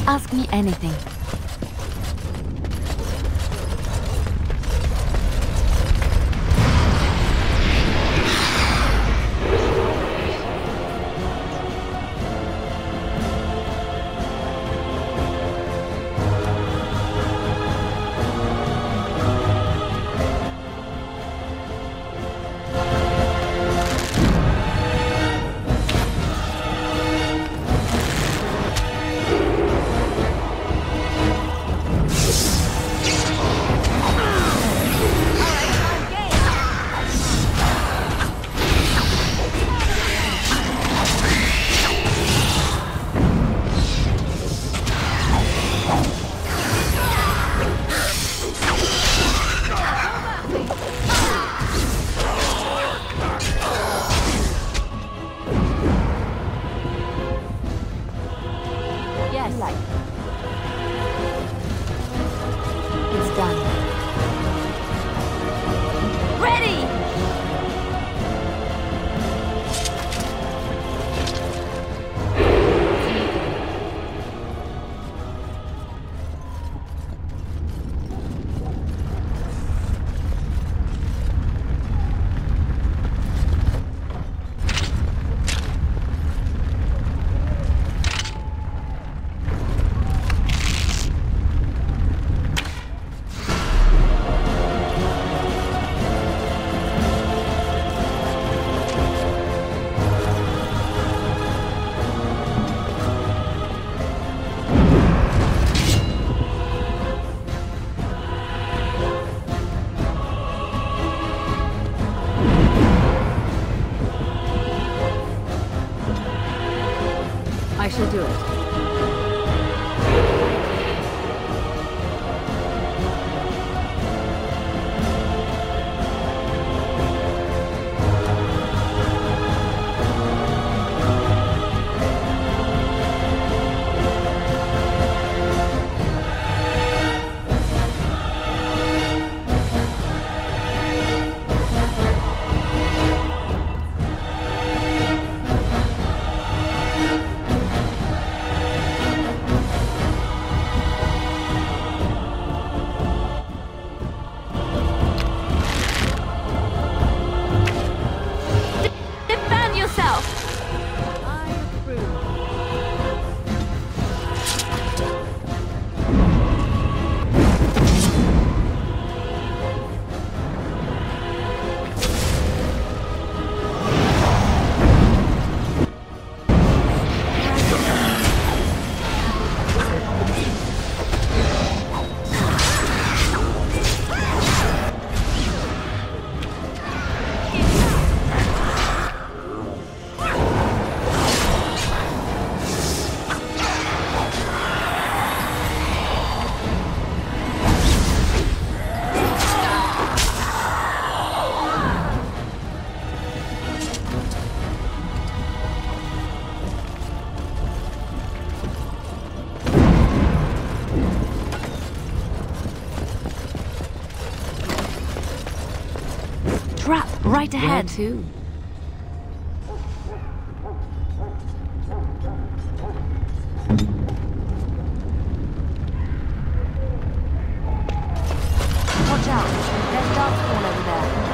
Ask me anything. I shall do it. Trap right ahead. Where to? Watch out. There's dark spawn over there.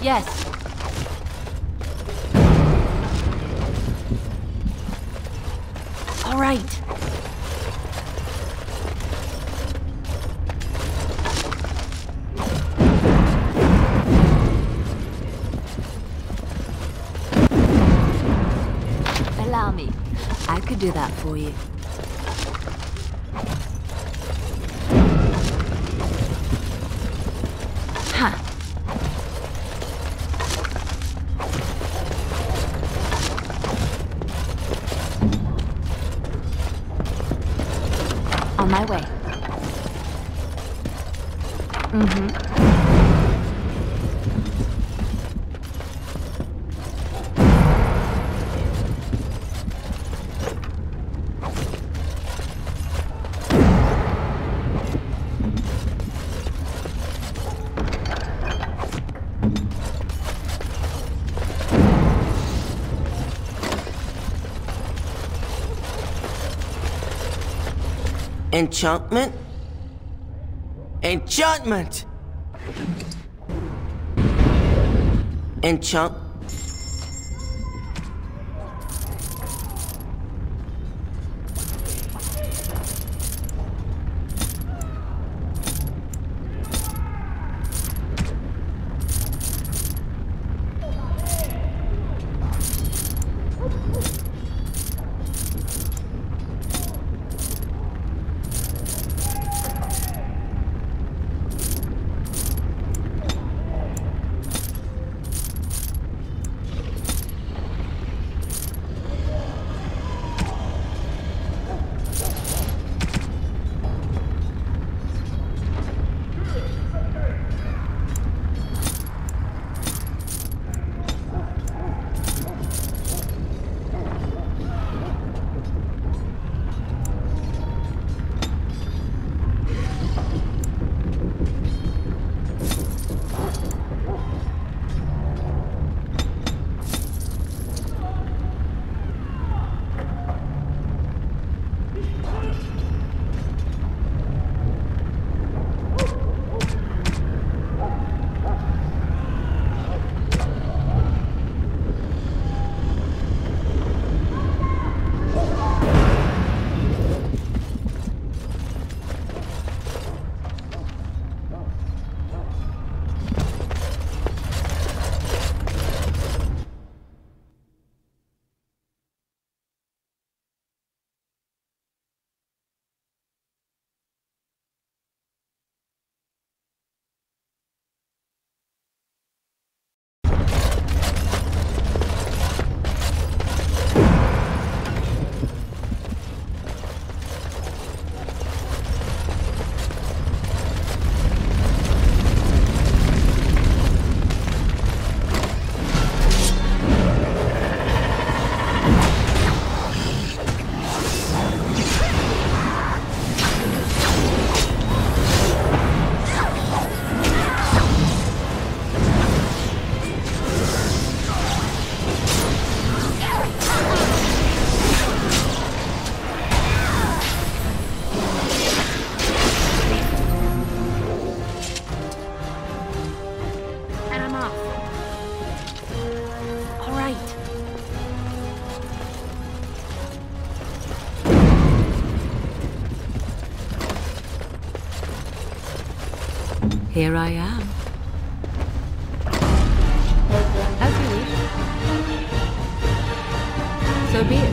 Yes. All right. Allow me. I could do that for you. Huh. On my way. Enchantment? Enchantment! Enchant... Here I am. As you wish. So be it.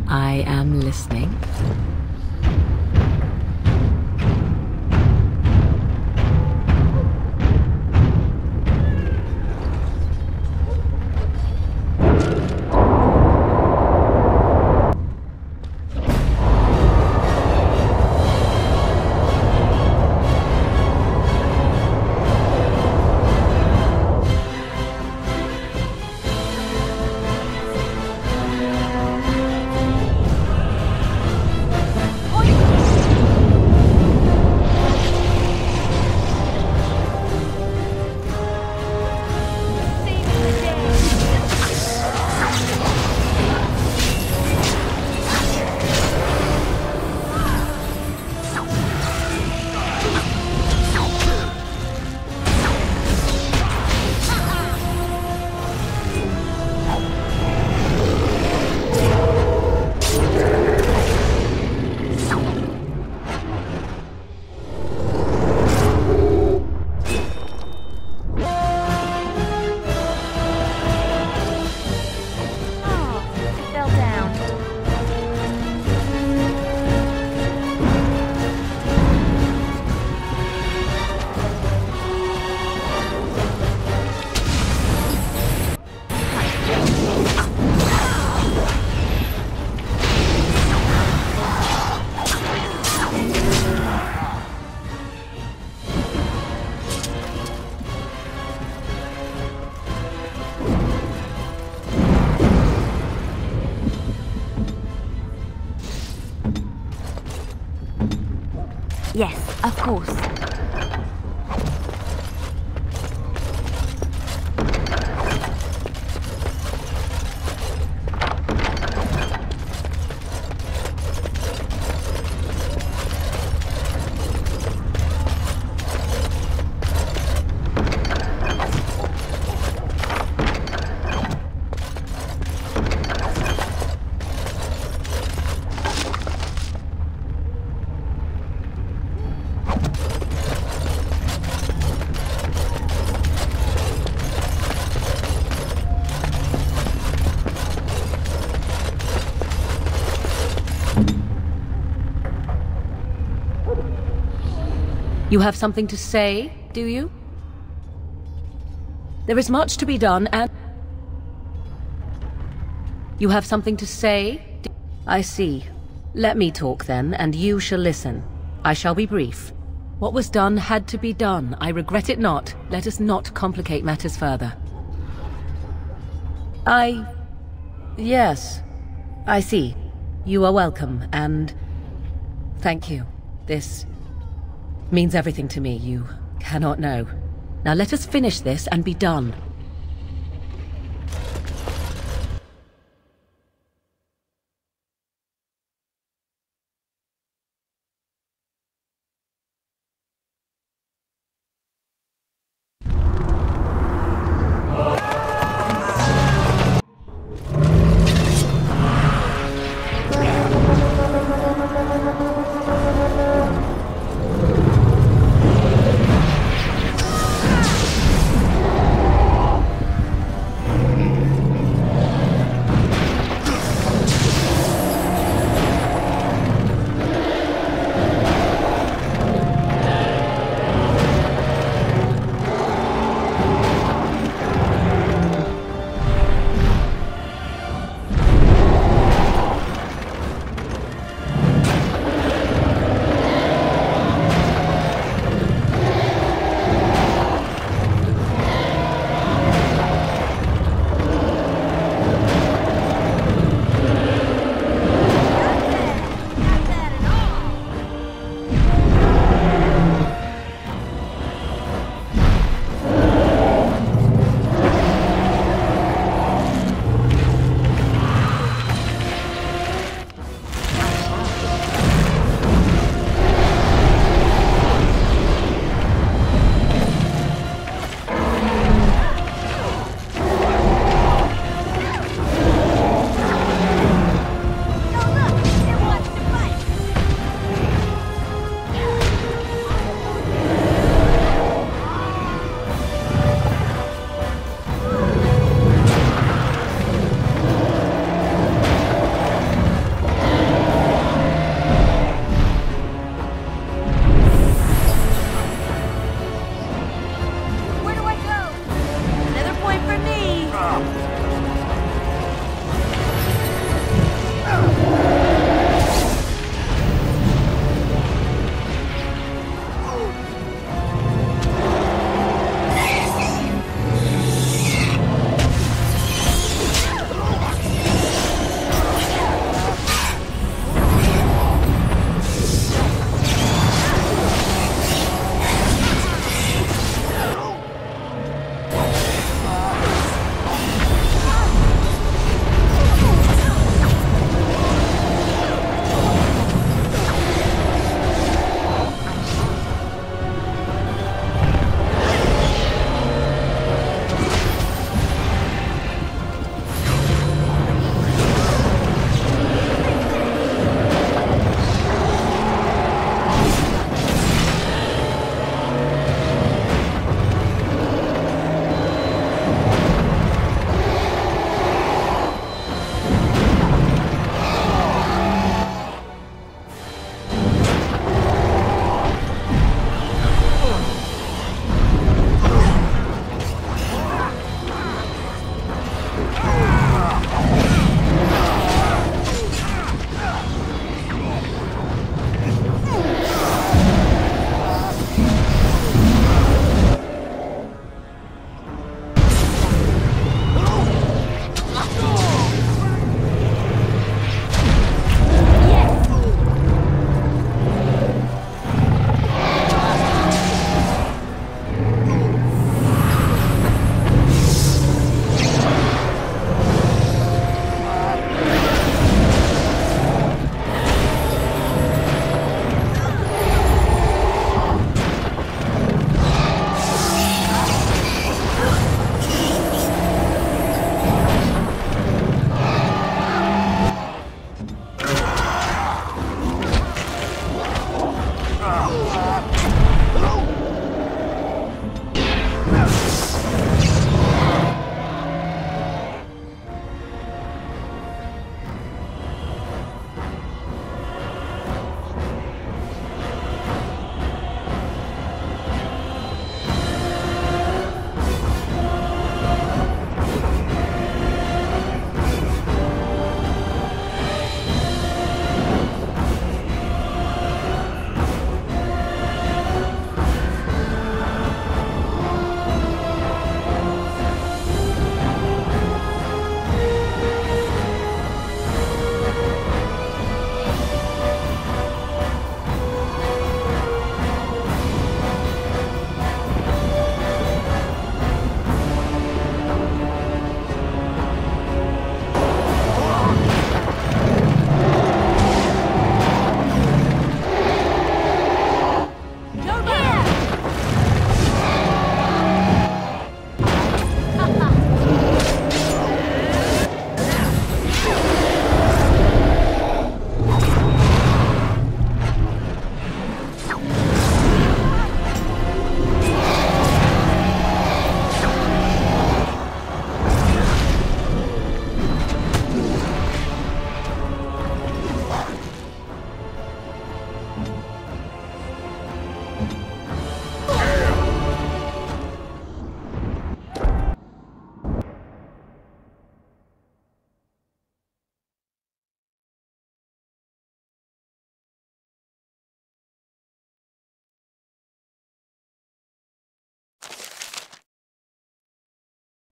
I am listening. Yes, of course. You have something to say, do you? There is much to be done, and... You have something to say? I see. Let me talk then, and you shall listen. I shall be brief. What was done had to be done. I regret it not. Let us not complicate matters further. Yes. I see. You are welcome, and... Thank you. This... means everything to me, you cannot know. Now let us finish this and be done.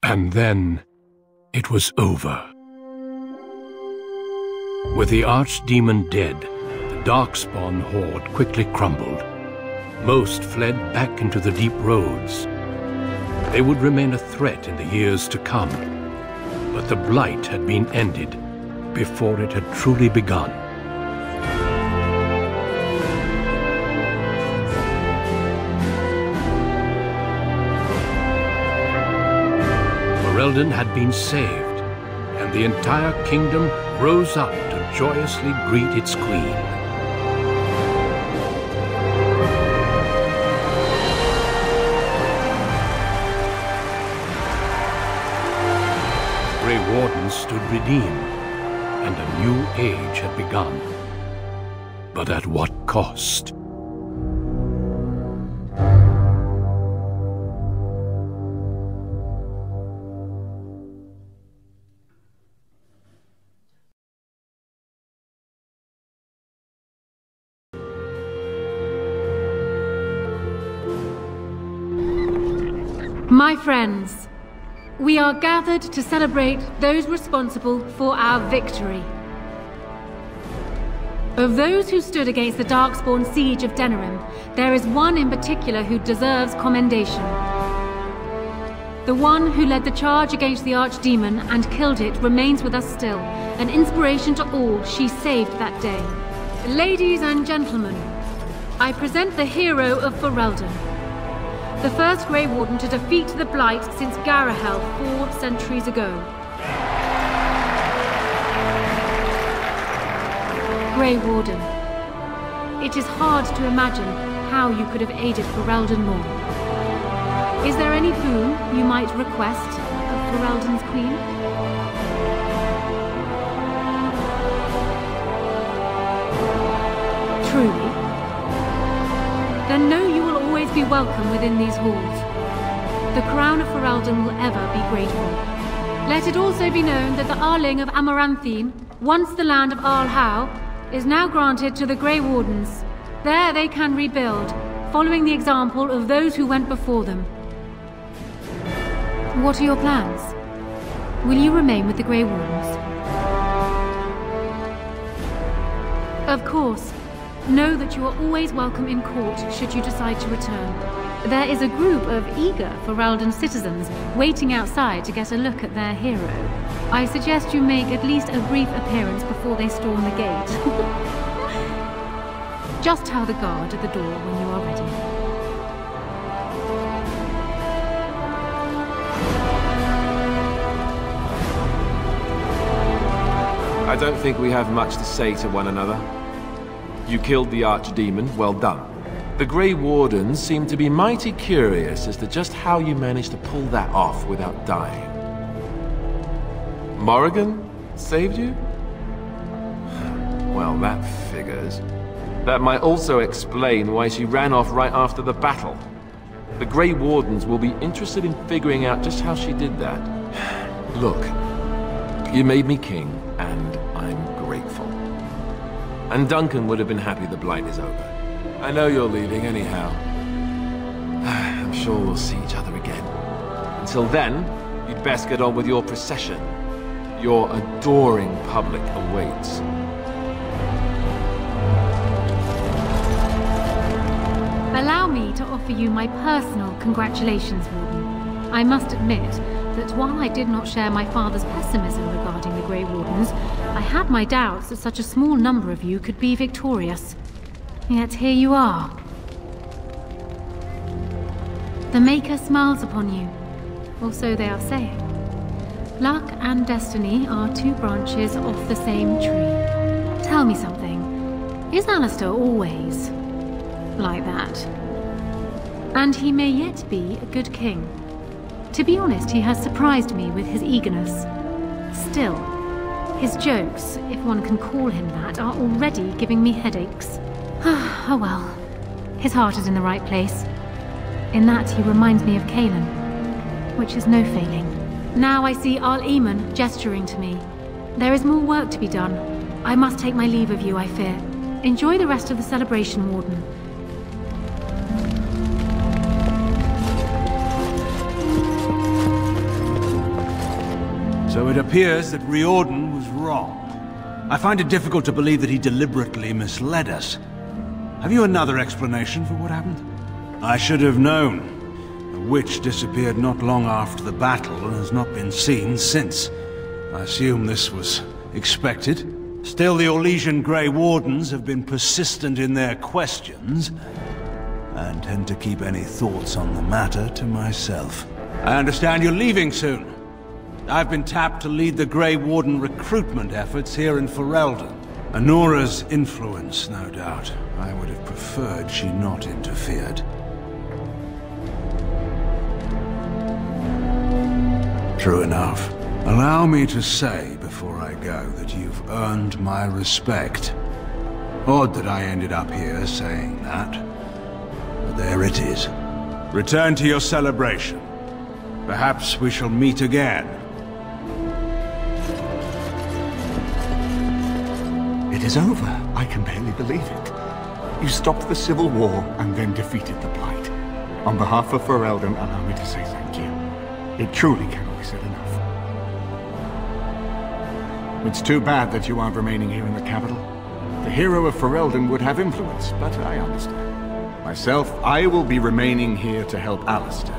And then it was over. With the Archdemon dead, the Darkspawn horde quickly crumbled. Most fled back into the deep roads. They would remain a threat in the years to come, but the Blight had been ended before it had truly begun. Ferelden had been saved, and the entire kingdom rose up to joyously greet its queen. Grey Wardens stood redeemed, and a new age had begun. But at what cost? My friends, we are gathered to celebrate those responsible for our victory. Of those who stood against the Darkspawn siege of Denerim, there is one in particular who deserves commendation. The one who led the charge against the Archdemon and killed it remains with us still, an inspiration to all she saved that day. Ladies and gentlemen, I present the hero of Ferelden. The first Grey Warden to defeat the Blight since Garahel 4 centuries ago. Grey Warden, it is hard to imagine how you could have aided Ferelden more. Is there any boon you might request of Ferelden's queen? Truly? Then know you will always be welcome within these halls. The crown of Ferelden will ever be grateful. Let it also be known that the Arling of Amaranthine, once the land of Arlhow, is now granted to the Grey Wardens. There they can rebuild, following the example of those who went before them. What are your plans? Will you remain with the Grey Wardens? Of course. Know that you are always welcome in court should you decide to return. There is a group of eager Ferelden citizens waiting outside to get a look at their hero. I suggest you make at least a brief appearance before they storm the gate. Just tell the guard at the door when you are ready. I don't think we have much to say to one another. You killed the Archdemon, well done. The Grey Wardens seem to be mighty curious as to just how you managed to pull that off without dying. Morrigan saved you? Well, that figures. That might also explain why she ran off right after the battle. The Grey Wardens will be interested in figuring out just how she did that. Look, you made me king, and I'm grateful. And Duncan would have been happy the Blight is over. I know you're leaving anyhow. I'm sure we'll see each other again. Until then, you'd best get on with your procession. Your adoring public awaits. Allow me to offer you my personal congratulations, Warden. I must admit that while I did not share my father's pessimism regarding the Grey Wardens, I had my doubts that such a small number of you could be victorious. Yet here you are. The Maker smiles upon you, or so they are saying. Luck and destiny are two branches off the same tree. Tell me something. Is Alistair always like that? And he may yet be a good king. To be honest, he has surprised me with his eagerness. Still, his jokes, if one can call him that, are already giving me headaches. Oh well. His heart is in the right place. In that he reminds me of Cailan, which is no failing. Now I see Arl Eamon gesturing to me. There is more work to be done. I must take my leave of you, I fear. Enjoy the rest of the celebration, Warden. So it appears that Riordan was wrong. I find it difficult to believe that he deliberately misled us. Have you another explanation for what happened? I should have known. The witch disappeared not long after the battle and has not been seen since. I assume this was expected. Still, the Orlesian Grey Wardens have been persistent in their questions. I intend to keep any thoughts on the matter to myself. I understand you're leaving soon. I've been tapped to lead the Grey Warden recruitment efforts here in Ferelden. Anora's influence, no doubt. I would have preferred she not interfered. True enough. Allow me to say before I go that you've earned my respect. Odd that I ended up here saying that. But there it is. Return to your celebration. Perhaps we shall meet again. It is over. I can barely believe it. You stopped the Civil War and then defeated the Blight. On behalf of Ferelden, allow me to say thank you. It truly cannot be said enough. It's too bad that you aren't remaining here in the capital. The hero of Ferelden would have influence, but I understand. Myself, I will be remaining here to help Alistair.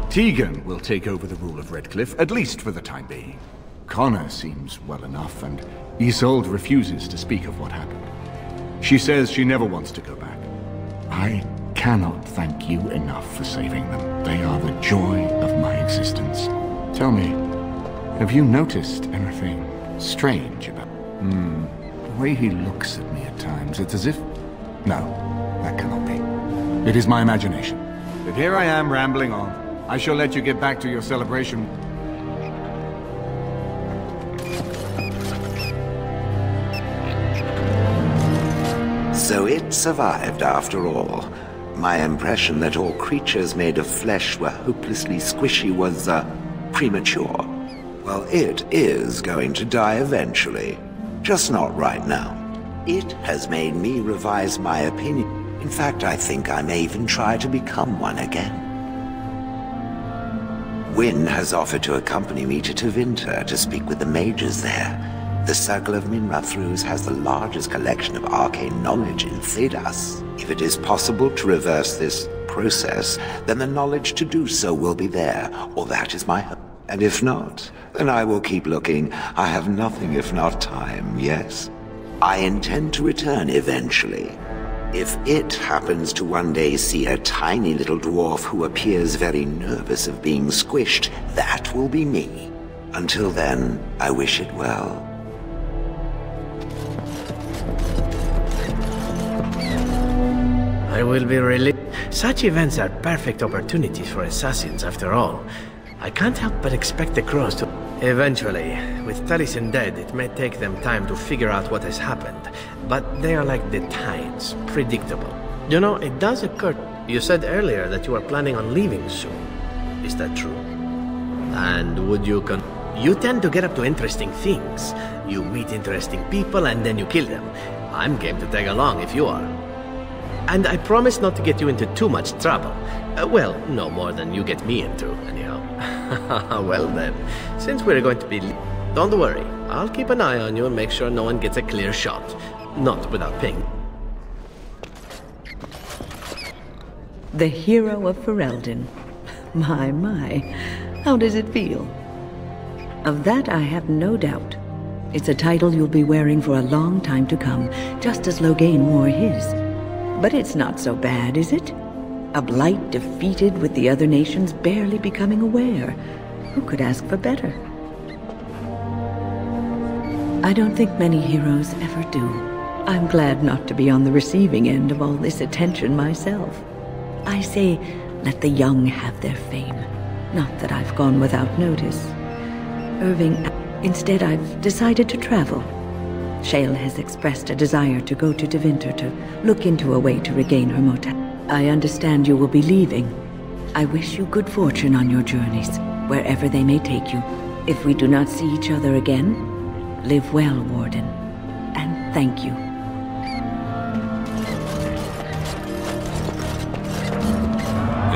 Tegan will take over the rule of Redcliffe, at least for the time being. Connor seems well enough, and Isolde refuses to speak of what happened. She says she never wants to go back. I cannot thank you enough for saving them. They are the joy of my existence. Tell me, have you noticed anything strange about... The way he looks at me at times, it's as if... No, that cannot be. It is my imagination. But here I am rambling on. I shall let you get back to your celebration. So it survived after all. My impression that all creatures made of flesh were hopelessly squishy was, premature. Well, it is going to die eventually. Just not right now. It has made me revise my opinion. In fact, I think I may even try to become one again. Wynne has offered to accompany me to Tevinter to speak with the mages there. The Circle of Minrathrus has the largest collection of arcane knowledge in Thedas. If it is possible to reverse this process, then the knowledge to do so will be there, or that is my hope. And if not, then I will keep looking. I have nothing if not time, yes? I intend to return eventually. If it happens to one day see a tiny little dwarf who appears very nervous of being squished, that will be me. Until then, I wish it well. I will be really... Such events are perfect opportunities for assassins, after all. I can't help but expect the crows to... Eventually, with Taliesin dead, it may take them time to figure out what has happened. But they are like the tides, predictable. You know, it does occur... You said earlier that you are planning on leaving soon. Is that true? And would you You tend to get up to interesting things. You meet interesting people and then you kill them. I'm game to tag along if you are. And I promise not to get you into too much trouble. Well, no more than you get me into, anyhow. Well then, since we're going to be... Don't worry, I'll keep an eye on you and make sure no one gets a clear shot. Not without ping. The hero of Ferelden. My. How does it feel? Of that I have no doubt. It's a title you'll be wearing for a long time to come, just as Loghain wore his. But it's not so bad, is it? A blight defeated with the other nations barely becoming aware. Who could ask for better? I don't think many heroes ever do. I'm glad not to be on the receiving end of all this attention myself. I say, let the young have their fame. Not that I've gone without notice. Irving, instead I've decided to travel. Shale has expressed a desire to go to Tevinter to look into a way to regain her mortality. I understand you will be leaving. I wish you good fortune on your journeys, wherever they may take you. If we do not see each other again, live well, Warden, and thank you.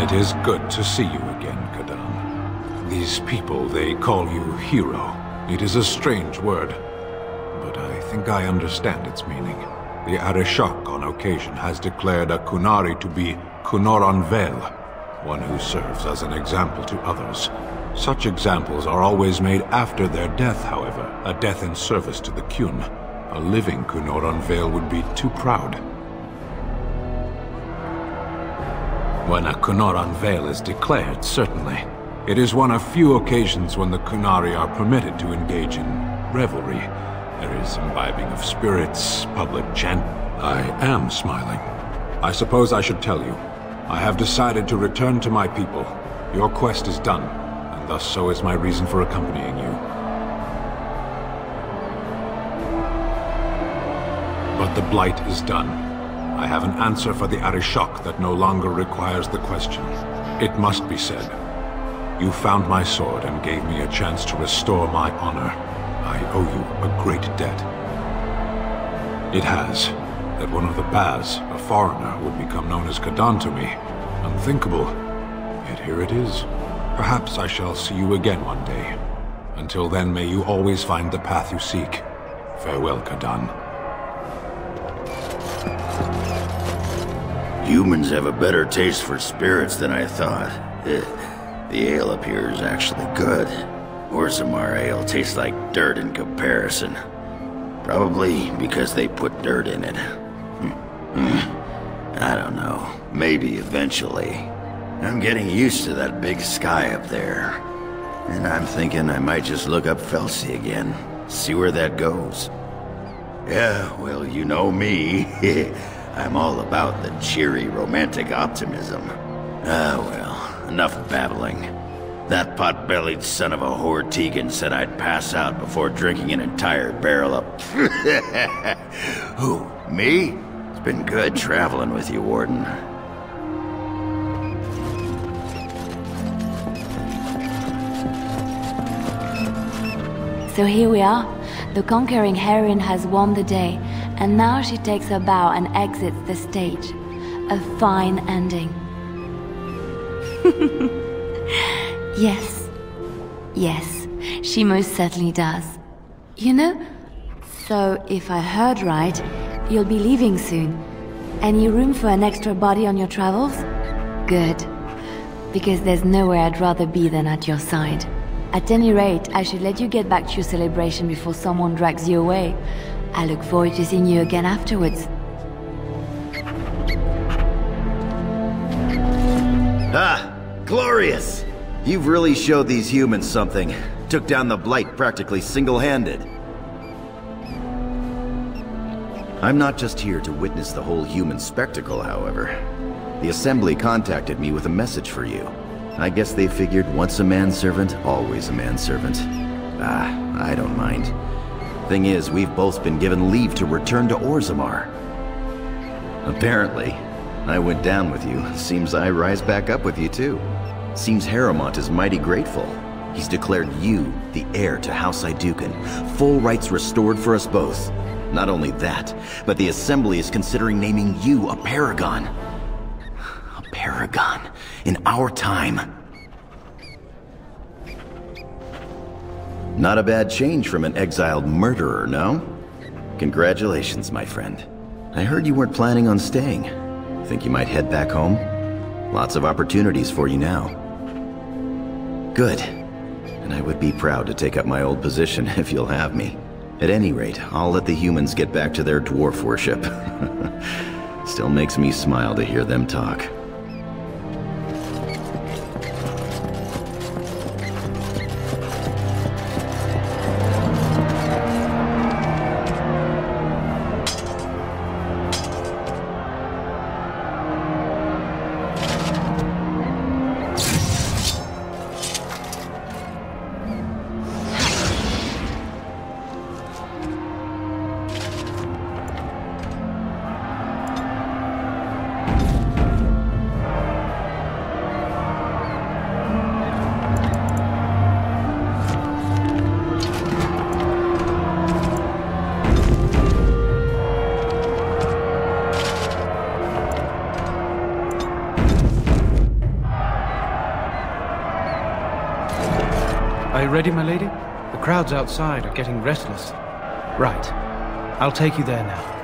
It is good to see you again, Kadan. These people, they call you hero. It is a strange word, but I think I understand its meaning. The Arishok on occasion has declared a Kunari to be Kunoran Vel, one who serves as an example to others. Such examples are always made after their death, however, a death in service to the Kyun. A living Kunoran Vel would be too proud. When a Kunoran Vel is declared, certainly. It is one of few occasions when the Kunari are permitted to engage in revelry. There is imbibing of spirits, public chant. I am smiling. I suppose I should tell you. I have decided to return to my people. Your quest is done, and thus so is my reason for accompanying you. But the Blight is done. I have an answer for the Arishok that no longer requires the question. It must be said. You found my sword and gave me a chance to restore my honor. I owe you a great debt. It has that one of the Baz, a foreigner, would become known as Kadan to me. Unthinkable. Yet here it is. Perhaps I shall see you again one day. Until then, may you always find the path you seek. Farewell, Kadan. Humans have a better taste for spirits than I thought. The ale up here is actually good. Orzammar ale tastes like dirt in comparison. Probably because they put dirt in it. I don't know. Maybe eventually. I'm getting used to that big sky up there. And I'm thinking I might just look up Felsi again. See where that goes. Yeah, well, you know me. I'm all about the cheery, romantic optimism. Ah, well, enough babbling. That pot-bellied son of a whore Tegan said I'd pass out before drinking an entire barrel of... Who, me? It's been good traveling with you, Warden. So here we are. The conquering heroine has won the day, and now she takes her bow and exits the stage. A fine ending. Yes. Yes, she most certainly does. You know, so if I heard right, you'll be leaving soon. Any room for an extra body on your travels? Good. Because there's nowhere I'd rather be than at your side. At any rate, I should let you get back to your celebration before someone drags you away. I look forward to seeing you again afterwards. Ah, glorious! You've really showed these humans something. Took down the Blight practically single-handed. I'm not just here to witness the whole human spectacle, however. The Assembly contacted me with a message for you. I guess they figured once a manservant, always a manservant. Ah, I don't mind. Thing is, we've both been given leave to return to Orzammar. Apparently, I went down with you. Seems I rise back up with you too. Seems Harrowmont is mighty grateful. He's declared you the heir to House Aeducan. Full rights restored for us both. Not only that, but the Assembly is considering naming you a Paragon. A Paragon in our time. Not a bad change from an exiled murderer, no? Congratulations, my friend. I heard you weren't planning on staying. Think you might head back home? Lots of opportunities for you now. Good. And I would be proud to take up my old position if you'll have me. At any rate, I'll let the humans get back to their dwarf worship. Still makes me smile to hear them talk. Are you ready, my lady? The crowds outside are getting restless. Right. I'll take you there now.